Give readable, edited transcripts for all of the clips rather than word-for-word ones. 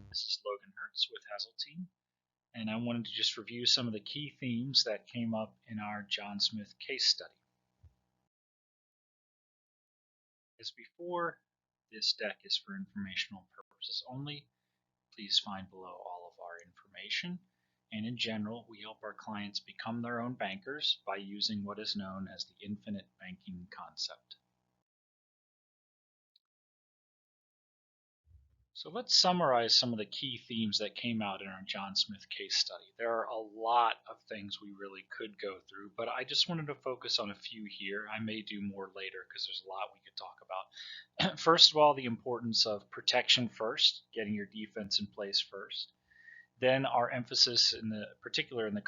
This is Logan Hertz with Hazeltine, and I wanted to just review some of the key themes that came up in our John Smith case study. As before, this deck is for informational purposes only. Please find below all of our information, and in general, we help our clients become their own bankers by using what is known as the infinite banking concept. So let's summarize some of the key themes that came out in our John Smith case study. There are a lot of things we really could go through, but I just wanted to focus on a few here. I may do more later because there's a lot we could talk about. First of all, the importance of protection first, getting your defense in place first. Then our emphasis particular in the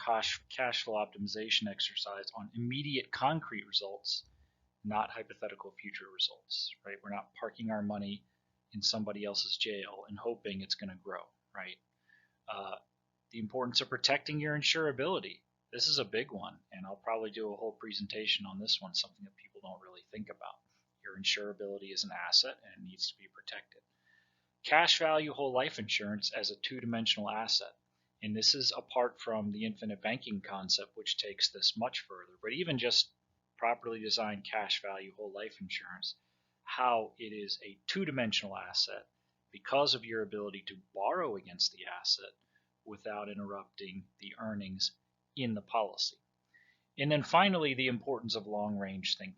cash flow optimization exercise on immediate concrete results, not hypothetical future results, right? We're not parking our money in somebody else's jail and hoping it's going to grow, right? The importance of protecting your insurability. This is a big one, and I'll probably do a whole presentation on this one, something that people don't really think about. Your insurability is an asset and it needs to be protected. Cash value whole life insurance as a two-dimensional asset. And this is apart from the infinite banking concept, which takes this much further. But even just properly designed cash value whole life insurance, how it is a two-dimensional asset because of your ability to borrow against the asset without interrupting the earnings in the policy. And then finally, the importance of long-range thinking.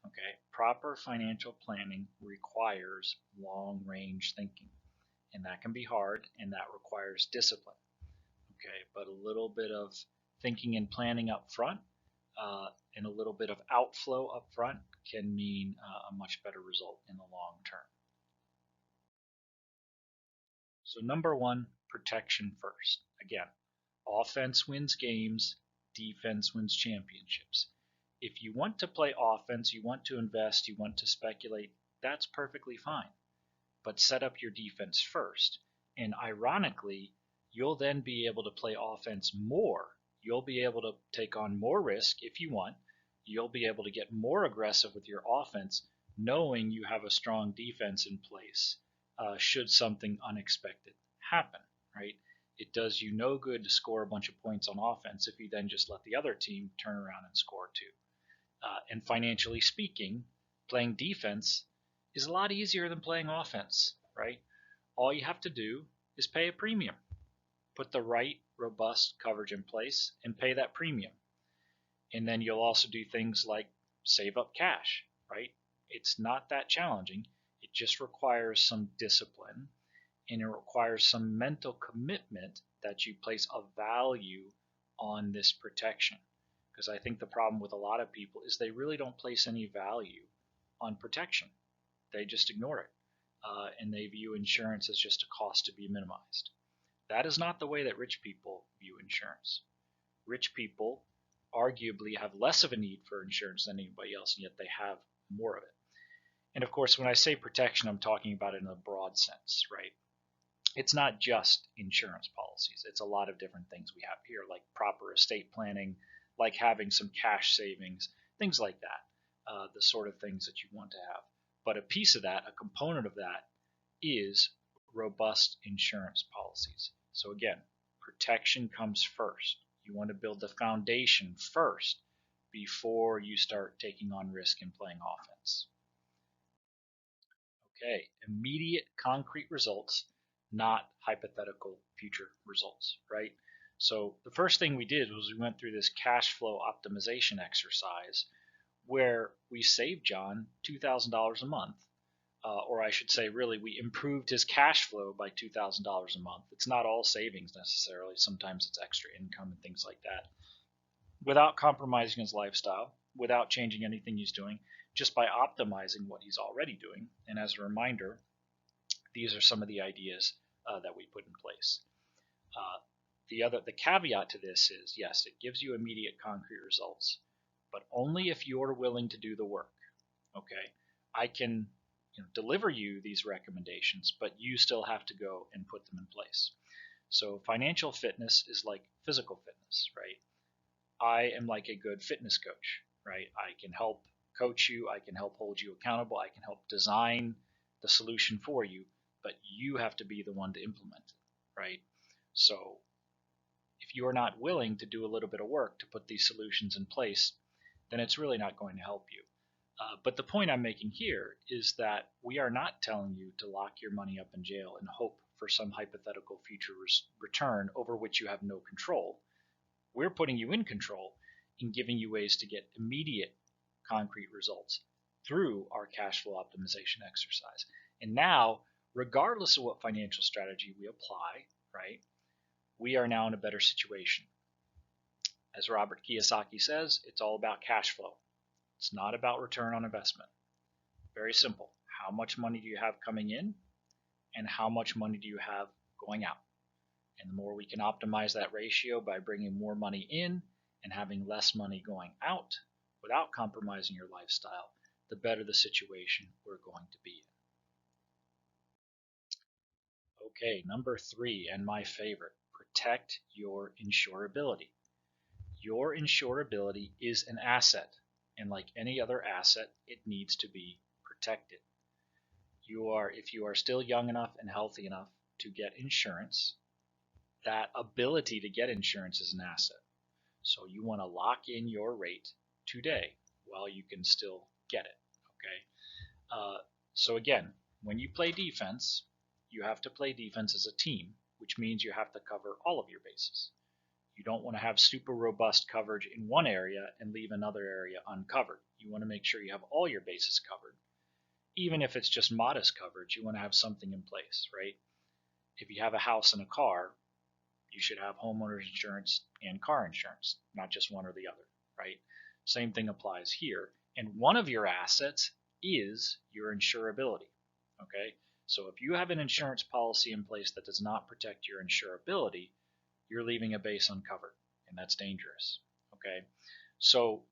Okay, proper financial planning requires long-range thinking, and that can be hard, and that requires discipline. Okay, but a little bit of thinking and planning up front and a little bit of outflow up front can mean a much better result in the long term. So number one, protection first. Again, offense wins games, defense wins championships. If you want to play offense, you want to invest, you want to speculate, that's perfectly fine. But set up your defense first. And ironically, you'll then be able to play offense more. You'll be able to take on more risk if you want. You'll be able to get more aggressive with your offense, knowing you have a strong defense in place should something unexpected happen, right? It does you no good to score a bunch of points on offense if you then just let the other team turn around and score too. And financially speaking, playing defense is a lot easier than playing offense, right? All you have to do is pay a premium. Put the right, robust coverage in place and pay that premium. And then you'll also do things like save up cash, right? It's not that challenging. It just requires some discipline, and it requires some mental commitment that you place a value on this protection. Because I think the problem with a lot of people is they really don't place any value on protection. They just ignore it, and they view insurance as just a cost to be minimized. That is not the way that rich people view insurance. Rich people arguably have less of a need for insurance than anybody else, and yet they have more of it. And of course, when I say protection, I'm talking about it in a broad sense, right? It's not just insurance policies. It's a lot of different things we have here, like proper estate planning, like having some cash savings, things like that, the sort of things that you want to have. But a piece of that, a component of that, is robust insurance policies. So again, protection comes first. You want to build the foundation first before you start taking on risk and playing offense. Okay, immediate concrete results, not hypothetical future results, right? So the first thing we did was we went through this cash flow optimization exercise where we saved John $2,000 a month. Or I should say, really, we improved his cash flow by $2,000 a month. It's not all savings necessarily. Sometimes it's extra income and things like that. Without compromising his lifestyle, without changing anything he's doing, just by optimizing what he's already doing. And as a reminder, these are some of the ideas that we put in place. The caveat to this is, yes, it gives you immediate concrete results, but only if you're willing to do the work. Okay, I can deliver you these recommendations, but you still have to go and put them in place. So financial fitness is like physical fitness, right? I am like a good fitness coach, right? I can help coach you, I can help hold you accountable, I can help design the solution for you, but you have to be the one to implement it. right? So if you are not willing to do a little bit of work to put these solutions in place, then it's really not going to help you. But the point I'm making here is that we are not telling you to lock your money up in jail and hope for some hypothetical future return over which you have no control. We're putting you in control and giving you ways to get immediate concrete results through our cash flow optimization exercise. And now, regardless of what financial strategy we apply, right, we are now in a better situation. As Robert Kiyosaki says, it's all about cash flow. It's not about return on investment. Very simple. How much money do you have coming in, and how much money do you have going out? And the more we can optimize that ratio by bringing more money in and having less money going out without compromising your lifestyle, the better the situation we're going to be in. Okay, number 3, and my favorite, protect your insurability. Your insurability is an asset, and like any other asset, it needs to be protected. If you are still young enough and healthy enough to get insurance, that ability to get insurance is an asset. So you want to lock in your rate today while you can still get it. Okay. So again, when you play defense, you have to play defense as a team, which means you have to cover all of your bases. You don't want to have super robust coverage in one area and leave another area uncovered. You want to make sure you have all your bases covered. Even if it's just modest coverage, you want to have something in place, right? If you have a house and a car, you should have homeowners insurance and car insurance, not just one or the other, right? Same thing applies here. And one of your assets is your insurability, okay? So if you have an insurance policy in place that does not protect your insurability, you're leaving a base uncovered, and that's dangerous, okay? So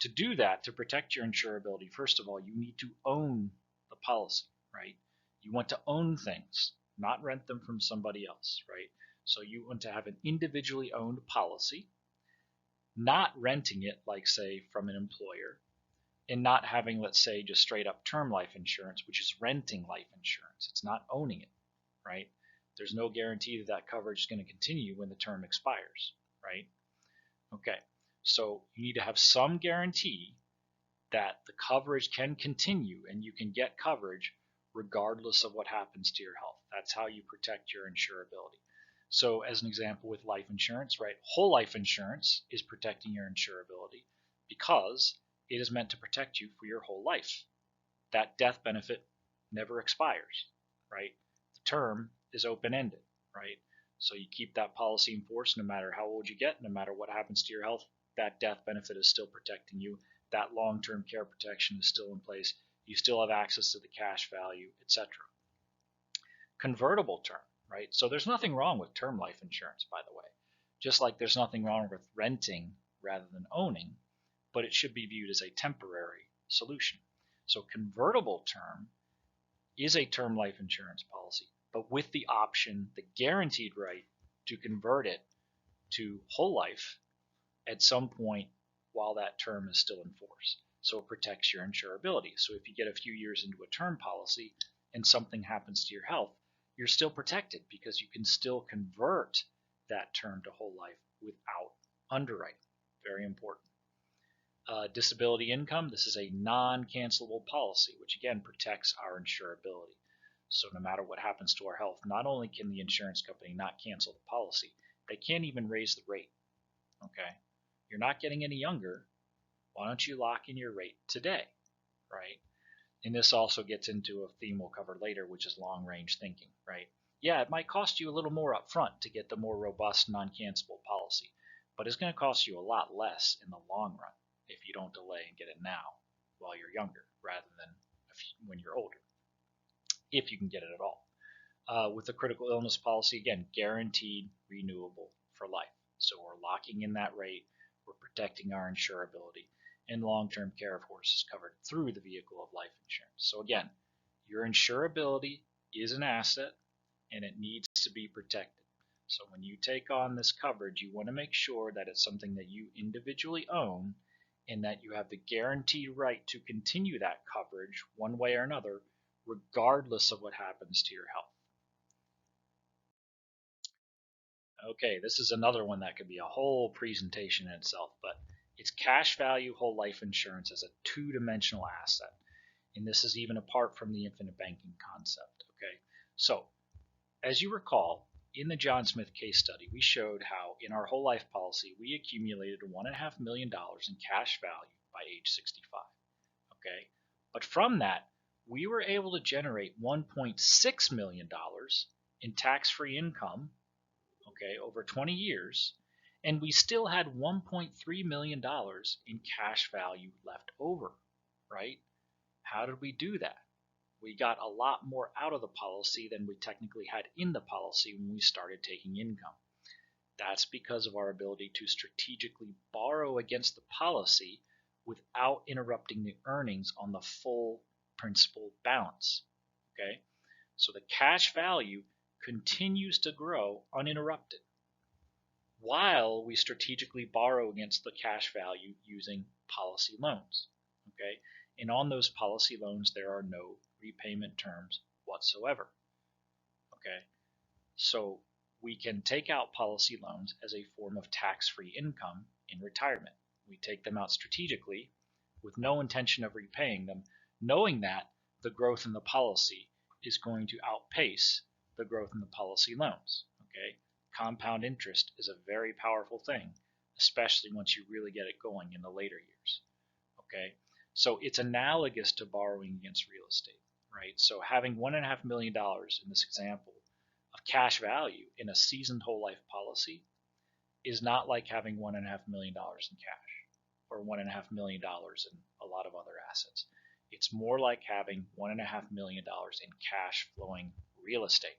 to do that, to protect your insurability, first of all, you need to own the policy, right? You want to own things, not rent them from somebody else, right? So you want to have an individually owned policy, not renting it, like, say, from an employer, and not having, let's say, just straight up term life insurance, which is renting life insurance. It's not owning it, right? There's no guarantee that that coverage is going to continue when the term expires, right? Okay, so you need to have some guarantee that the coverage can continue and you can get coverage regardless of what happens to your health. That's how you protect your insurability. So as an example with life insurance, right? Whole life insurance is protecting your insurability because it is meant to protect you for your whole life. That death benefit never expires, right? The term is open-ended, right? So you keep that policy in force no matter how old you get, no matter what happens to your health, that death benefit is still protecting you. That long-term care protection is still in place. You still have access to the cash value, etc. Convertible term, right? So there's nothing wrong with term life insurance, by the way. Just like there's nothing wrong with renting rather than owning, but it should be viewed as a temporary solution. So convertible term is a term life insurance policy, but with the option, the guaranteed right to convert it to whole life at some point while that term is still in force. So it protects your insurability. So if you get a few years into a term policy and something happens to your health, you're still protected because you can still convert that term to whole life without underwriting. Very important. Disability income, this is a non-cancelable policy, which again protects our insurability. So no matter what happens to our health, not only can the insurance company not cancel the policy, they can't even raise the rate. Okay? You're not getting any younger. Why don't you lock in your rate today, right? And this also gets into a theme we'll cover later, which is long-range thinking, right? Yeah, it might cost you a little more up front to get the more robust non-cancelable policy, but it's going to cost you a lot less in the long run if you don't delay and get it now while you're younger rather than when you're older, if you can get it at all. With the critical illness policy, again, guaranteed renewable for life. So we're locking in that rate, we're protecting our insurability, and long-term care, of course, is covered through the vehicle of life insurance. So again, your insurability is an asset, and it needs to be protected. So when you take on this coverage, you want to make sure that it's something that you individually own and that you have the guaranteed right to continue that coverage one way or another, regardless of what happens to your health. Okay, this is another one that could be a whole presentation in itself, but it's cash value whole life insurance as a two-dimensional asset. And this is even apart from the infinite banking concept. Okay, so as you recall, in the John Smith case study, we showed how in our whole life policy we accumulated $1.5 million in cash value by age 65. Okay, but from that, we were able to generate $1.6 million in tax-free income, okay, over 20 years, and we still had $1.3 million in cash value left over, right? How did we do that? We got a lot more out of the policy than we technically had in the policy when we started taking income. That's because of our ability to strategically borrow against the policy without interrupting the earnings on the full principal balance. Okay? So the cash value continues to grow uninterrupted while we strategically borrow against the cash value using policy loans. Okay? And on those policy loans, there are no repayment terms whatsoever. Okay? So we can take out policy loans as a form of tax-free income in retirement. We take them out strategically with no intention of repaying them, knowing that the growth in the policy is going to outpace the growth in the policy loans. Okay? Compound interest is a very powerful thing, especially once you really get it going in the later years. Okay? So it's analogous to borrowing against real estate, right? So having $1.5 million in this example of cash value in a seasoned whole life policy is not like having $1.5 million in cash or $1.5 million in a lot of other assets. It's more like having $1.5 million in cash flowing real estate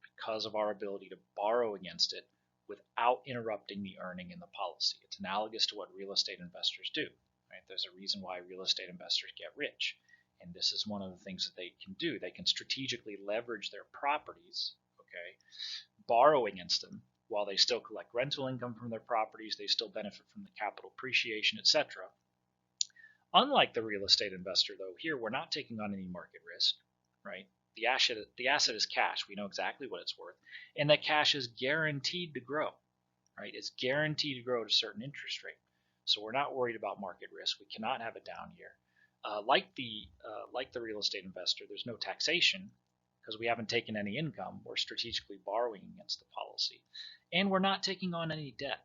because of our ability to borrow against it without interrupting the earning in the policy. It's analogous to what real estate investors do. Right? There's a reason why real estate investors get rich. And this is one of the things that they can do. They can strategically leverage their properties, okay, borrow against them while they still collect rental income from their properties, they still benefit from the capital appreciation, etc. Unlike the real estate investor, though, here we're not taking on any market risk, right? The asset is cash. We know exactly what it's worth. And that cash is guaranteed to grow, right? It's guaranteed to grow at a certain interest rate. So we're not worried about market risk. We cannot have a down year. Like the real estate investor, there's no taxation because we haven't taken any income. We're strategically borrowing against the policy, and we're not taking on any debt.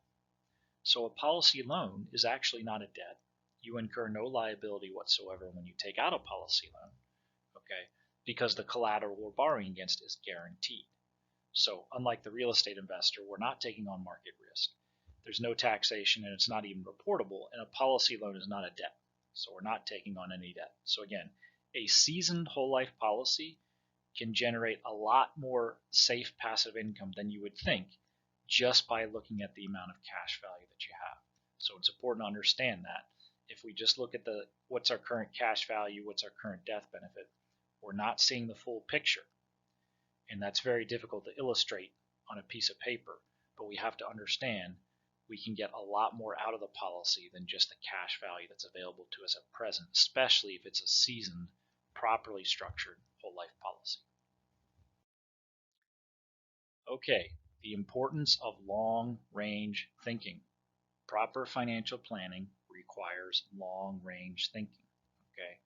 So a policy loan is actually not a debt. You incur no liability whatsoever when you take out a policy loan, okay, because the collateral we're borrowing against is guaranteed. So unlike the real estate investor, we're not taking on market risk. There's no taxation, and it's not even reportable, and a policy loan is not a debt. So we're not taking on any debt. So again, a seasoned whole life policy can generate a lot more safe passive income than you would think just by looking at the amount of cash value that you have. So it's important to understand that. If we just look at what's our current cash value, what's our current death benefit, we're not seeing the full picture. And that's very difficult to illustrate on a piece of paper, but we have to understand we can get a lot more out of the policy than just the cash value that's available to us at present, especially if it's a seasoned, properly structured whole life policy. Okay, the importance of long-range thinking. Proper financial planning requires long-range thinking. Okay,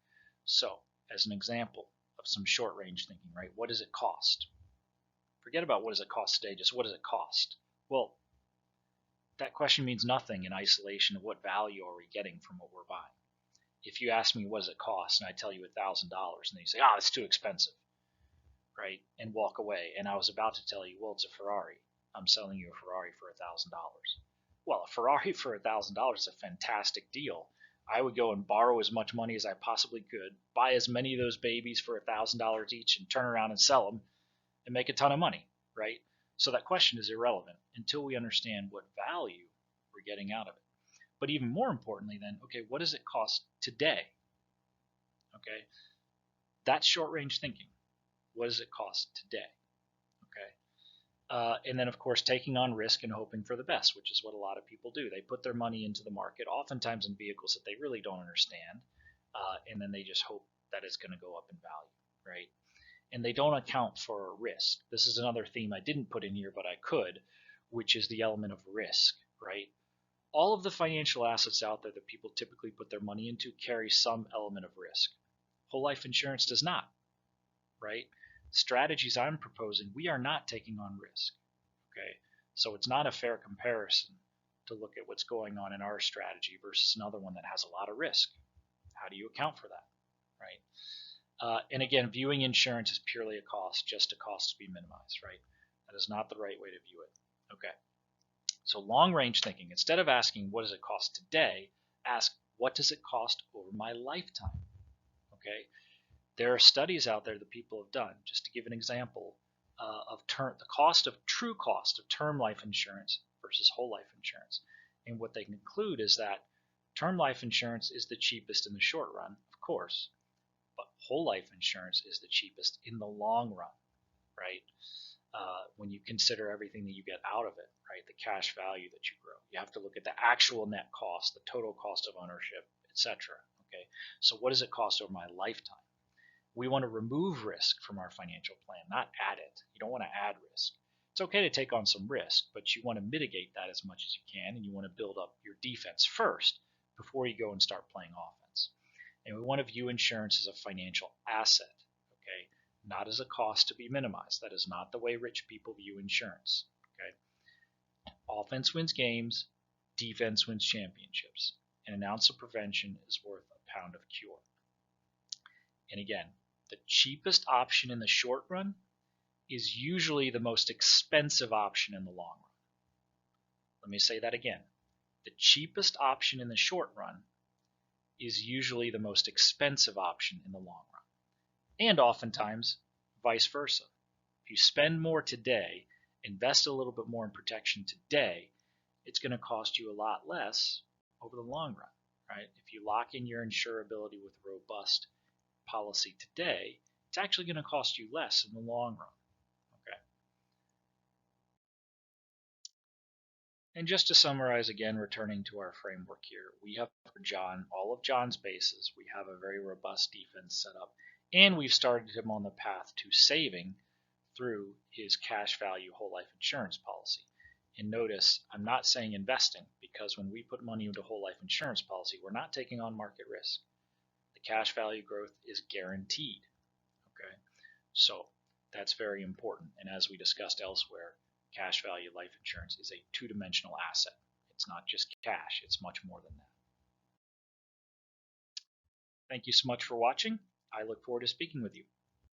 so as an example of some short-range thinking, right? What does it cost? Forget about what does it cost today, just what does it cost? Well, that question means nothing in isolation of what value are we getting from what we're buying. If you ask me what does it cost and I tell you $1,000 and then you say, it's too expensive, right, and walk away, and I was about to tell you, well, it's a Ferrari. I'm selling you a Ferrari for $1,000. Well, a Ferrari for $1,000 is a fantastic deal. I would go and borrow as much money as I possibly could, buy as many of those babies for $1,000 each, and turn around and sell them and make a ton of money, right? So that question is irrelevant until we understand what value we're getting out of it. But even more importantly then, okay, what does it cost today? Okay, that's short-range thinking. What does it cost today? Okay, and then of course taking on risk and hoping for the best, which is what a lot of people do. They put their money into the market, oftentimes in vehicles that they really don't understand, and then they just hope that it's going to go up in value, right? And they don't account for risk. This is another theme I didn't put in here, but I could. which is the element of risk, right? All of the financial assets out there that people typically put their money into carry some element of risk. Whole life insurance does not, right? Strategies I'm proposing, we are not taking on risk, okay? So it's not a fair comparison to look at what's going on in our strategy versus another one that has a lot of risk. How do you account for that, right? And again, viewing insurance as purely a cost, just a cost to be minimized, right? That is not the right way to view it. Okay. So long range thinking, instead of asking what does it cost today, ask what does it cost over my lifetime? Okay. There are studies out there that people have done. Just to give an example of true cost of term life insurance versus whole life insurance. And what they conclude is that term life insurance is the cheapest in the short run, of course, but whole life insurance is the cheapest in the long run, right? When you consider everything that you get out of it, right? The cash value that you grow. You have to look at the actual net cost, the total cost of ownership, etc. Okay, so what does it cost over my lifetime? We want to remove risk from our financial plan, not add it. You don't want to add risk. It's okay to take on some risk, but you want to mitigate that as much as you can, and you want to build up your defense first before you go and start playing offense. And we want to view insurance as a financial asset, okay, not as a cost to be minimized. That is not the way rich people view insurance, okay? Offense wins games, defense wins championships, and an ounce of prevention is worth a pound of cure. And again, the cheapest option in the short run is usually the most expensive option in the long run. Let me say that again. The cheapest option in the short run is usually the most expensive option in the long run. And oftentimes, vice versa. If you spend more today, invest a little bit more in protection today, it's going to cost you a lot less over the long run, right? If you lock in your insurability with a robust policy today, it's actually going to cost you less in the long run. Okay. And just to summarize again, returning to our framework here, we have for John all of John's bases. We have a very robust defense set up, and we've started him on the path to saving through his cash value whole life insurance policy. And notice, I'm not saying investing, because when we put money into whole life insurance policy, we're not taking on market risk. The cash value growth is guaranteed. Okay, so that's very important. And as we discussed elsewhere, cash value life insurance is a two-dimensional asset. It's not just cash, it's much more than that. Thank you so much for watching. I look forward to speaking with you.